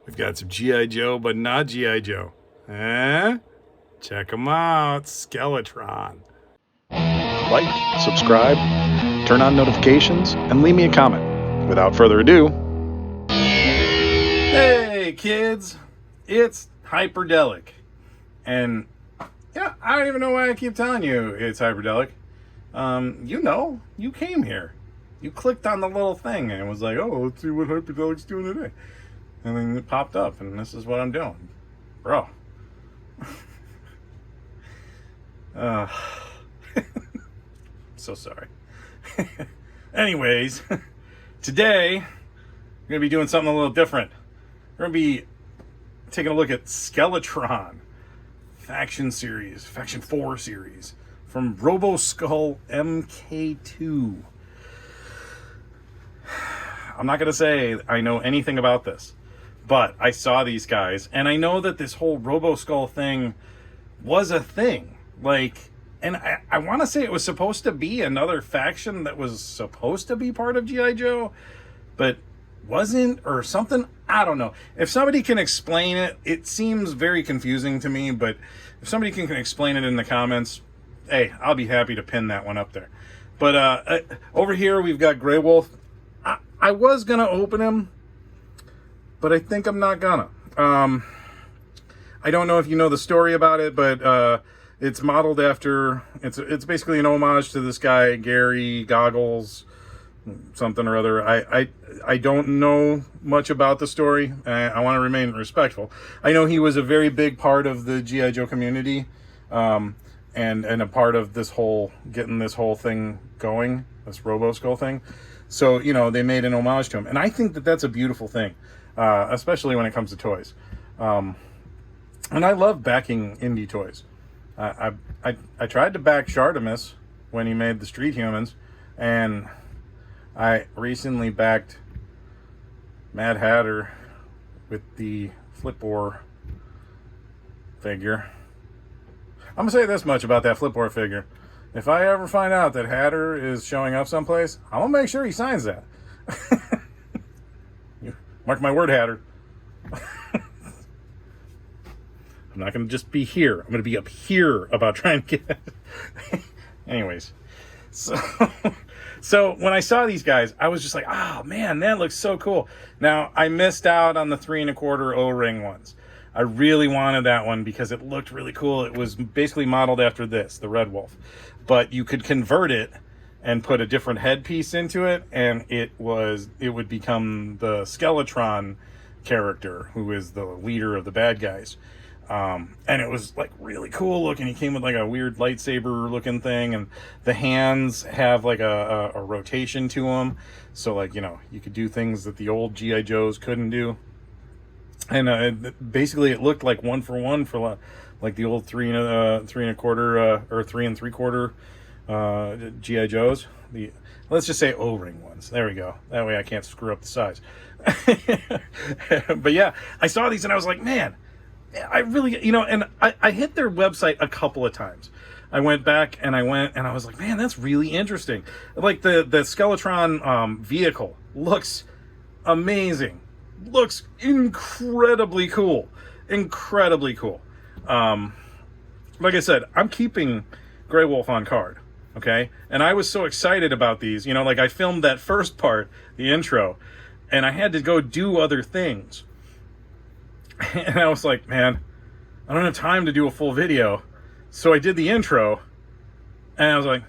We've got some G.I. Joe, but not G.I. Joe. Eh? Check them out. Skeletron. Like, subscribe, turn on notifications, and leave me a comment. Without further ado... Hey, kids. It's Hyperdellic. And, yeah, I don't even know why I keep telling you it's Hyperdellic. You came here. You clicked on the little thing and it was like, oh, let's see what Hyperdellic's doing today. And then it popped up, and this is what I'm doing. Bro. So sorry. Anyways, today, we're going to be doing something a little different. We're going to be taking a look at Skeletron Faction 4 series, from Robo Skull MK2. I'm not going to say I know anything about this, but I saw these guys, and I know that this whole Robo Skull thing was a thing. And I want to say it was supposed to be another faction that was supposed to be part of G.I. Joe, but wasn't, or something. I don't know. If somebody can explain it, it seems very confusing to me, but if somebody can explain it in the comments, hey, I'll be happy to pin that one up there. But over here, we've got Grey Wolf. I was going to open him, but I think I'm not gonna. I don't know if you know the story about it, but it's modeled after, it's basically an homage to this guy, Gary Goggles, something or other. I don't know much about the story. I want to remain respectful. I know he was a very big part of the G.I. Joe community, and a part of this whole, getting this whole thing going, this Robo Skull thing. So, they made an homage to him. And I think that that's a beautiful thing, especially when it comes to toys. And I love backing indie toys. I tried to back Shartimus when he made the Street Humans, and I recently backed Mad Hatter with the Flipboard figure. I'm going to say this much about that Flipboard figure. If I ever find out that Hatter is showing up someplace, I'm going to make sure he signs that. Mark my word, Hatter. I'm not going to just be here. I'm going to be up here about trying to get... Anyways. So when I saw these guys, I was just like, oh, man, that looks so cool. Now, I missed out on the 3 1/4 O-ring ones. I really wanted that one because it looked really cool. It was basically modeled after this, the Red Wolf. But you could convert it and put a different headpiece into it, and it would become the Skeletron character, who is the leader of the bad guys. And it was like really cool looking. He came with like a weird lightsaber looking thing, and the hands have like a rotation to them. So like, you could do things that the old G.I. Joes couldn't do. And basically it looked like 1-for-1 for like the old 3 1/4 or 3 3/4 G.I. Joes. Let's just say O-ring ones. There we go. That way I can't screw up the size. But yeah, I saw these and I was like, man, I really, and I hit their website a couple of times. I went back and I was like, man, that's really interesting. Like the Skeletron vehicle looks amazing. Looks incredibly cool. Incredibly cool. Like I said, I'm keeping Grey Wolf on card. Okay? And I was so excited about these. Like I filmed that first part, the intro, and I had to go do other things. And I was like, man, I don't have time to do a full video. So I did the intro, and I was like,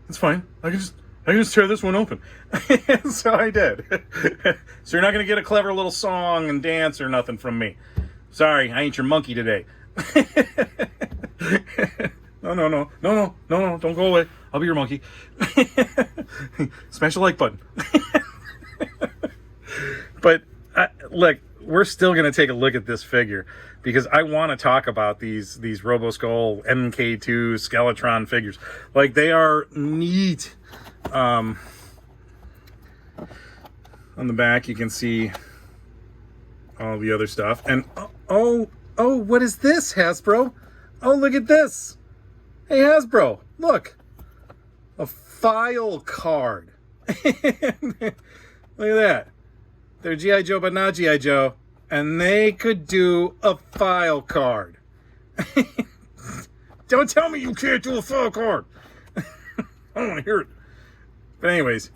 it's fine. I can just tear this one open. So I did. So you're not going to get a clever little song and dance or nothing from me. Sorry, I ain't your monkey today. No, don't go away. I'll be your monkey. Smash the like button. But, look, we're still going to take a look at this figure because I want to talk about these Robo Skull MK2 Skeletron figures. Like, they are neat. On the back, you can see all the other stuff. And, oh, what is this, Hasbro? Oh, look at this. Hey, Hasbro, look. A file card. Look at that. They're G.I. Joe, but not G.I. Joe. And they could do a file card. Don't tell me you can't do a file card. I don't want to hear it. But anyways,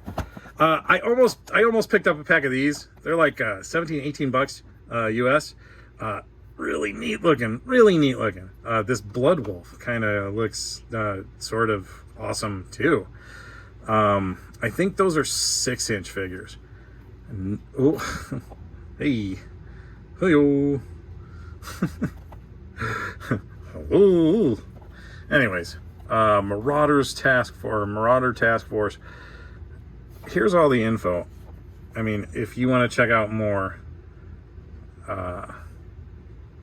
I almost picked up a pack of these. They're like 17, 18 bucks US. Really neat looking. This Blood Wolf kind of looks sort of awesome too. I think those are 6-inch figures. Oh, hey, hey-o. Hello. Anyways, Marauder Task Force. Here's all the info. I mean, if you want to check out more,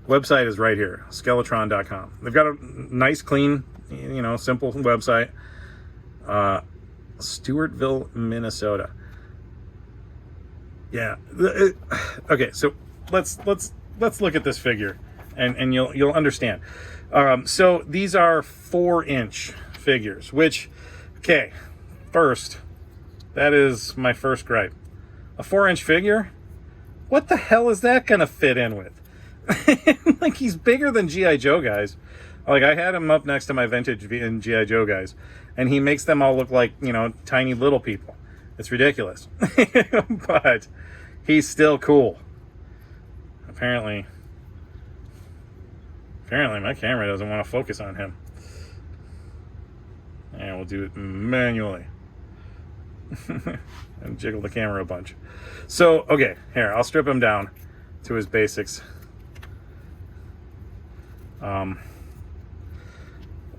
website is right here, Skeletron.com. They've got a nice, clean, simple website. Stewartville, Minnesota. Yeah. Okay, so let's look at this figure, and you'll understand. So these are 4-inch figures, which, okay, first, that is my first gripe. A 4-inch figure? What the hell is that gonna fit in with? Like, he's bigger than G.I. Joe guys. Like, I had him up next to my vintage and G.I. Joe guys, and he makes them all look like, tiny little people. It's ridiculous. But he's still cool. Apparently my camera doesn't want to focus on him. And we'll do it manually. And jiggle the camera a bunch. So, okay, here, I'll strip him down to his basics.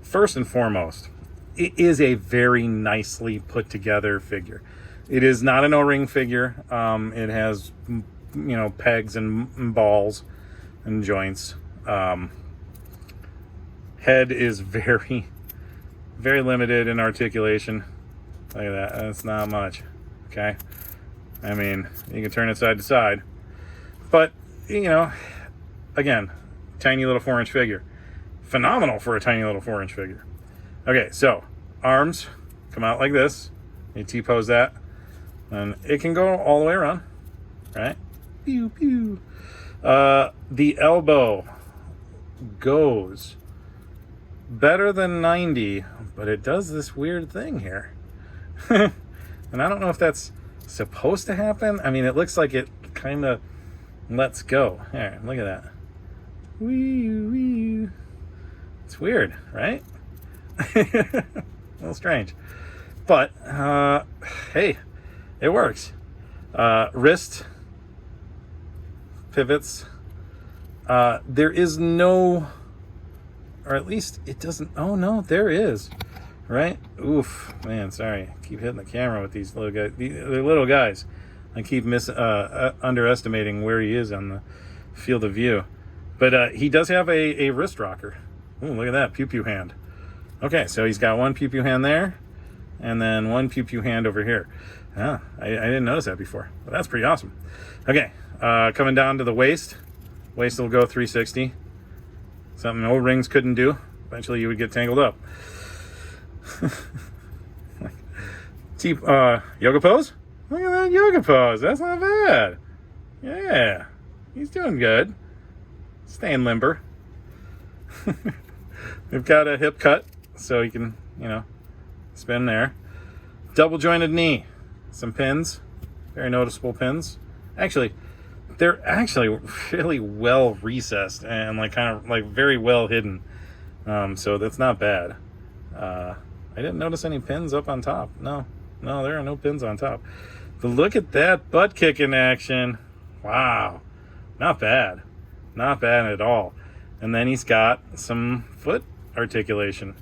First and foremost, it is a very nicely put together figure. It is not an O-ring figure. It has, pegs and balls and joints. Head is very, very limited in articulation. Look at that. That's not much. Okay. I mean, you can turn it side to side. But, again, tiny little 4-inch figure. Phenomenal for a tiny little 4-inch figure. Okay, so arms come out like this. You T-pose that. And it can go all the way around. Right? Pew, pew. The elbow goes better than 90, but it does this weird thing here. And I don't know if that's supposed to happen. I mean, it looks like it kind of lets go. Here, look at that. Wee, wee. It's weird, right? A little strange. But, hey, it works. Wrist pivots. There is no, or at least it doesn't, oh no, there is. Right? Oof, man, sorry. I keep hitting the camera with these little guys. They're little guys. I keep underestimating where he is on the field of view. But he does have a wrist rocker. Ooh, look at that, pew-pew hand. Okay, so he's got one pew-pew hand there, and then one pew-pew hand over here. Ah, I didn't notice that before, but that's pretty awesome. Okay, coming down to the waist. Waist will go 360. Something O-rings couldn't do. Eventually you would get tangled up. Yoga pose? Look at that yoga pose. That's not bad. Yeah, he's doing good. Staying limber. We've got a hip cut, so you can, spin there. Double jointed knee. Some pins. Very noticeable pins. Actually, they're actually really well recessed and very well hidden. So that's not bad. I didn't notice any pins up on top. No, there are no pins on top. But look at that butt kick in action. Wow. Not bad. Not bad at all. And then he's got some foot articulation.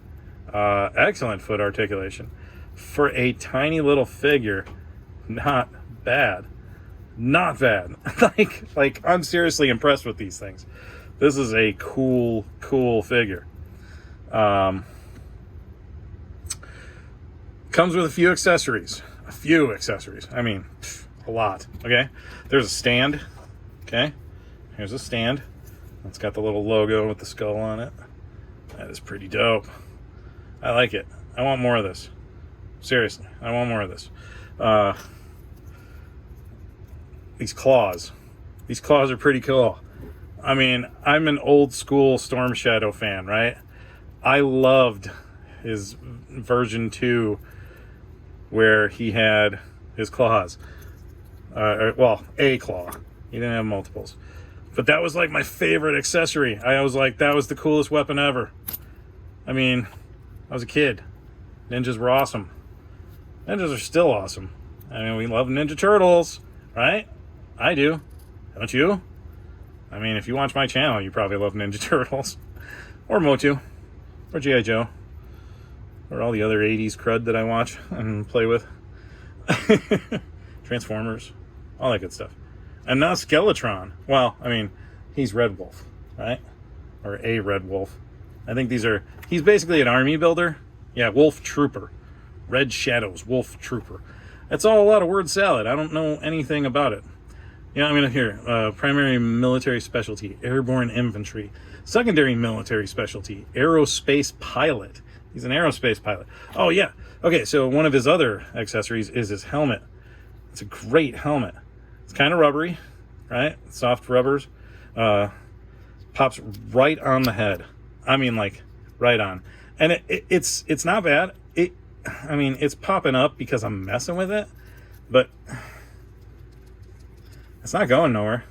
Excellent foot articulation. For a tiny little figure, not bad. Not bad. like I'm seriously impressed with these things. This is a cool figure. Comes with a few accessories. I mean, a lot. Okay. There's a stand. Okay. Here's a stand. It's got the little logo with the skull on it. That is pretty dope. I like it. I want more of this. Seriously, I want more of this. These claws. These claws are pretty cool. I mean, I'm an old school Storm Shadow fan, right? I loved his version 2 where he had his claws. A claw. He didn't have multiples. But that was like my favorite accessory. I was like, that was the coolest weapon ever. I mean, I was a kid. Ninjas were awesome. Ninjas are still awesome. I mean, we love Ninja Turtles, right? I do. Don't you? I mean, if you watch my channel, you probably love Ninja Turtles. Or Motu. Or G.I. Joe. Or all the other 80s crud that I watch and play with. Transformers. All that good stuff. And now Skeletron. Well, I mean, he's Red Wolf, right? Or a Red Wolf. I think he's basically an army builder. Yeah, Wolf Trooper. Red Shadows, Wolf Trooper. That's all a lot of word salad. I don't know anything about it. Yeah, I mean, here, primary military specialty, airborne infantry. Secondary military specialty, aerospace pilot. He's an aerospace pilot. Oh, yeah. Okay, so one of his other accessories is his helmet. It's a great helmet. It's kind of rubbery, right? Soft rubbers. Pops right on the head. I mean, like, right on. And it's not bad. I mean, it's popping up because I'm messing with it, but it's not going nowhere.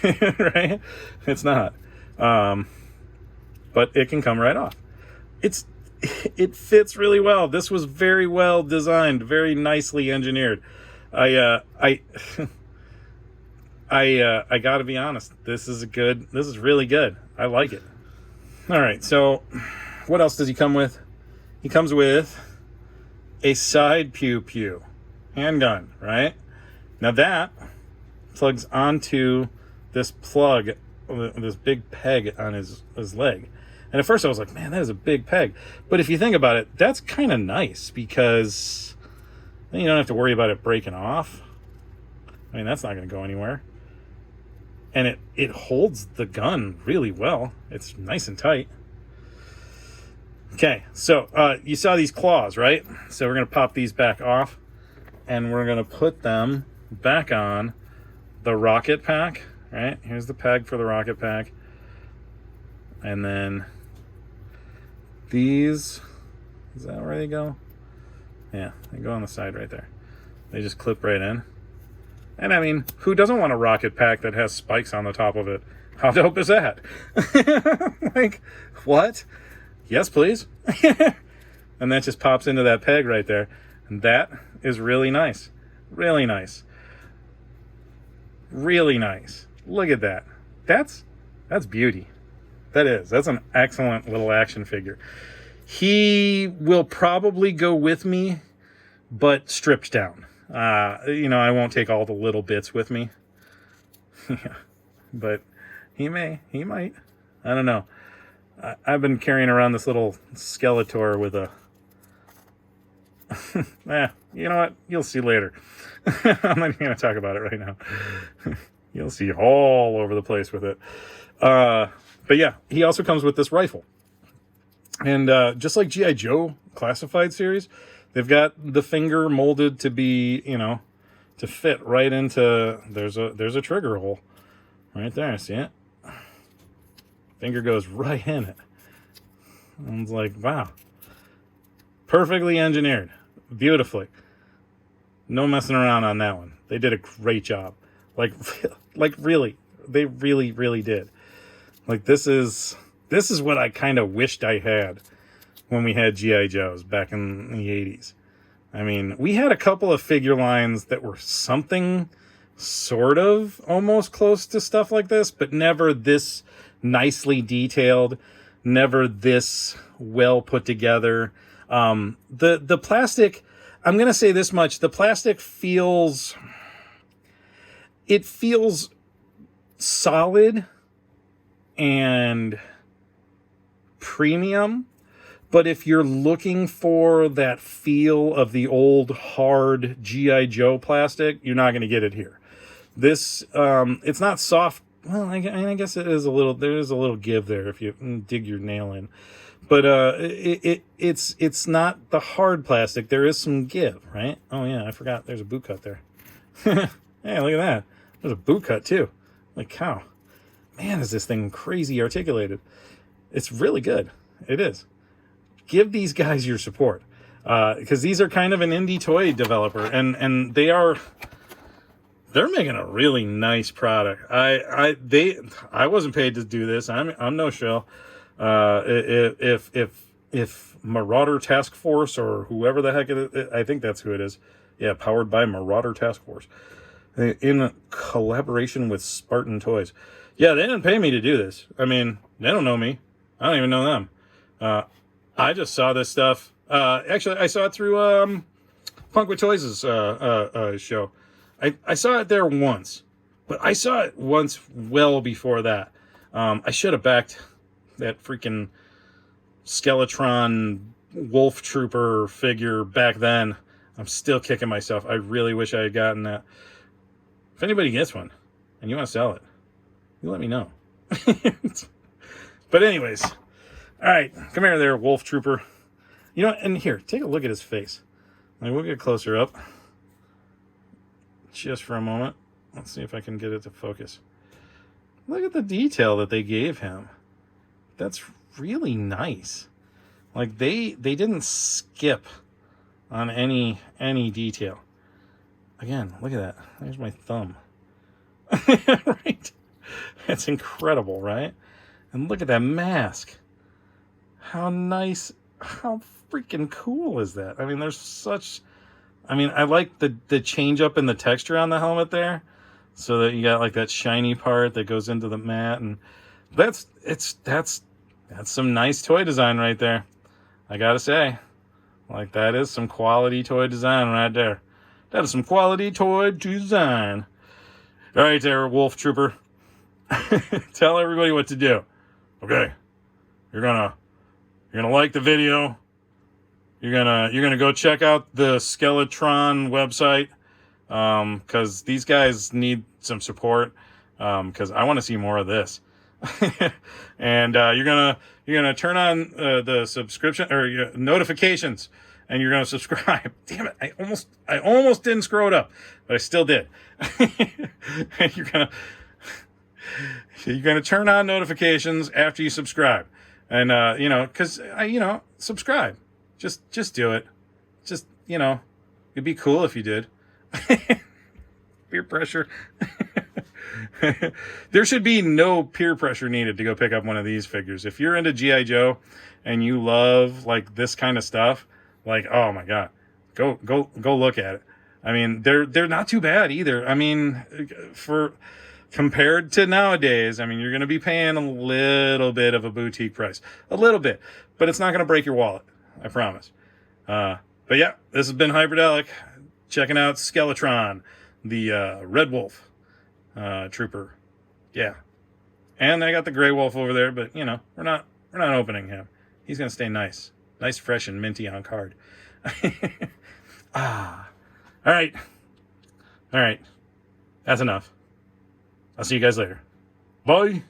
Right? It's not. But it can come right off. It fits really well. This was very well designed, very nicely engineered. I gotta be honest. This is really good. I like it. All right. So what else does he come with? He comes with a side pew handgun, right? Now that plugs onto this plug, this big peg on his leg. And at first I was like, man, that is a big peg. But if you think about it, that's kind of nice because then you don't have to worry about it breaking off. I mean, that's not going to go anywhere. And it holds the gun really well. It's nice and tight. Okay, so you saw these claws, right? So we're going to pop these back off. And we're going to put them back on the rocket pack, right? Here's the peg for the rocket pack. And then these, is that where they go? Yeah, they go on the side right there. They just clip right in. And I mean, who doesn't want a rocket pack that has spikes on the top of it? How dope is that? Like, what? Yes, please. And that just pops into that peg right there. And that is really nice. Really nice. Really nice. Look at that. That's beauty. That is. That's an excellent little action figure. He will probably go with me, but stripped down. I won't take all the little bits with me. Yeah. But he might. I don't know. I've been carrying around this little Skeletor with a... you know what? You'll see later. I'm not even going to talk about it right now. You'll see all over the place with it. But yeah, he also comes with this rifle. And just like G.I. Joe Classified series, they've got the finger molded to be, to fit right into... There's a trigger hole right there. See it? Finger goes right in it. And it's like, wow. Perfectly engineered. Beautifully. No messing around on that one. They did a great job. Like really. They really, really did. Like, this is what I kind of wished I had when we had G.I. Joes back in the 80s. I mean, we had a couple of figure lines that were something sort of almost close to stuff like this, but never this nicely detailed, never this well put together. The plastic, I'm going to say this much, the plastic feels solid and premium, but if you're looking for that feel of the old hard G.I. Joe plastic, you're not going to get it here. This, it's not soft. Well, I guess it is there is a little give there if you dig your nail in. But it's not the hard plastic. There is some give, right? Oh yeah, I forgot. There's a boot cut there. Hey, look at that. There's a boot cut too. Like, cow. Man, is this thing crazy articulated. It's really good. It is. Give these guys your support. Because these are kind of an indie toy developer, and they're making a really nice product. I wasn't paid to do this. I'm no shill. If Marauder Task Force or whoever the heck it is, I think that's who it is. Yeah, powered by Marauder Task Force, in collaboration with Spartan Toys. Yeah, they didn't pay me to do this. I mean, they don't know me. I don't even know them. I just saw this stuff. Actually, I saw it through Punk with Toys' show. I saw it there once, but I saw it once well before that. I should have backed that freaking Skeletron Wolf Trooper figure back then. I'm still kicking myself. I really wish I had gotten that. If anybody gets one and you want to sell it, you let me know. But anyways, all right, come here there, Wolf Trooper. You know, and here, take a look at his face. Like, we'll get closer up just for a moment. Let's see if I can get it to focus. Look at the detail that they gave him. That's really nice. Like, they didn't skip on any detail. Again, look at that. There's my thumb. Right? That's incredible, right? And look at that mask. How nice, how freaking cool is that? I mean, there's such... I mean, I like the change up in the texture on the helmet there, so that you got like that shiny part that goes into the mat, and that's some nice toy design right there. I gotta say, like, that is some quality toy design right there. That is some quality toy design. All right, there, Wolf Trooper. Tell everybody what to do. Okay, you're gonna like the video. You're gonna go check out the Skeletron website, because these guys need some support, because I want to see more of this. And you're gonna turn on the subscription or notifications, and you're gonna subscribe. Damn it! I almost didn't screw it up, but I still did. And you're gonna turn on notifications after you subscribe, and because subscribe. Just do it. Just, it'd be cool if you did. Peer pressure. There should be no peer pressure needed to go pick up one of these figures. If you're into G.I. Joe and you love like this kind of stuff, like, oh my God, go look at it. I mean, they're not too bad either. I mean, compared to nowadays, I mean, you're going to be paying a little bit of a boutique price, a little bit, but it's not going to break your wallet. I promise. But yeah, this has been Hyperdellic, checking out Skeletron, the Red Wolf Trooper. Yeah. And I got the Gray Wolf over there, but we're not opening him. He's gonna stay nice, fresh, and minty on card. All right. That's enough. I'll see you guys later. Bye.